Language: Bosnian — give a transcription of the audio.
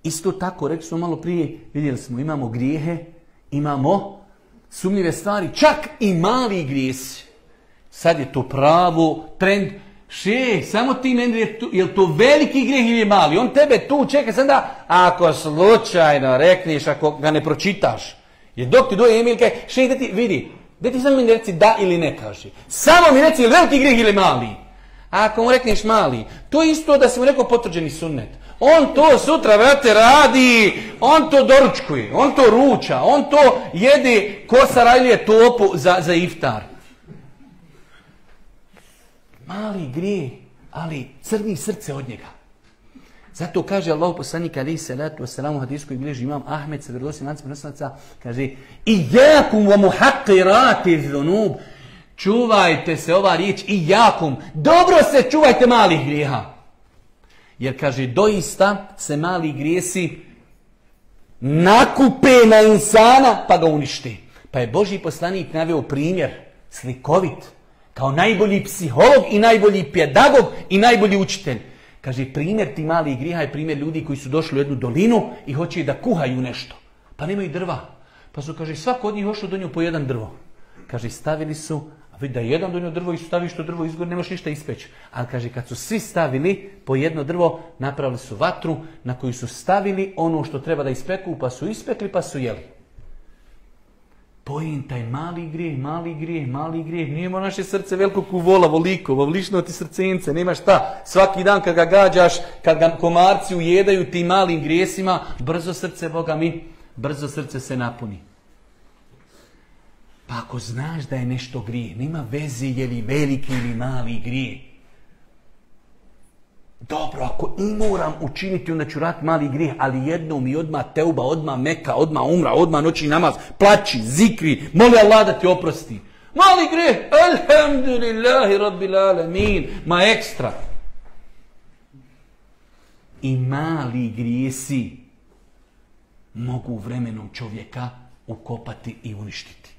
Isto tako, rekli smo malo prije, vidjeli smo, imamo grijehe, imamo sumnjive stvari, čak i mali grijesi. Sad je to pravo, trend. Samo ti meni, je to veliki grijeh ili je mali? On tebe tu čeka, sad da, ako slučajno rekneš, ako ga ne pročitaš, jer dok ti doje Emil, da ti vidi, da ti samo mi reci da ili ne kaži. Samo mi reci, je veliki grijeh ili mali? A ako mu rekneš mali, to je isto da si mu rekao potvrđeni sunnet. On to sutra, vrate, radi, on to doručkuje, on to ruča, on to jede kosarajlije topu za iftar. Mali grijeh, ali crni srce od njega. Zato kaže Allah poslanik alejhi salatu vesselam u hadisu koji bilježi imam Ahmed sa vjerodostojnim lancem prenosilaca, kaže: "Iyakum wa muhaqqirati dhunub." Čuvajte se, ova riječ iyakum. Dobro se čuvajte malih grijeha. Jer kaže doista se mali grijesi nakupe na insana pa ga unište. Pa je Božji poslanik naveo primjer slikovit kao najbolji psiholog i najbolji pedagog i najbolji učitelj. Kaže, primjer ti malih grijeha je primjer ljudi koji su došli u jednu dolinu i hoće da kuhaju nešto. Pa nemaju drva. Pa su, kaže, svako od njih došlo do nju po jedan drvo. Kaže, stavili su, a vidi da jedan donio drvo i staviš to drvo izgore, nemaš ništa ispeći. Ali kaže, kad su svi stavili po jedno drvo, napravili su vatru na koju su stavili ono što treba da ispeku, pa su ispekli, pa su jeli. Pojim taj mali grijeh, mali grijeh, mali grijeh. Nijemo naše srce veliko kuvola, voliko, volično ti srcence, nema šta. Svaki dan kad ga gađaš, kad ga komarci ujedaju tim malim grijesima, brzo srce, Boga mi, brzo srce se napuni. Pa ako znaš da je nešto grijeh, nema veze je li veliki ili mali grijeh. Dobro, ako i moram učiniti, onda ću raditi mali grijeh, ali jednom i odmah teuba, odmah meka, odmah umra, odmah noći namaz, plači, zikri, moli Allah da ti oprosti. Mali grijeh, alhamdulillahi rabbil alamin, ma ekstra. I mali grijesi mogu vremenom čovjeka ukopati i uništiti.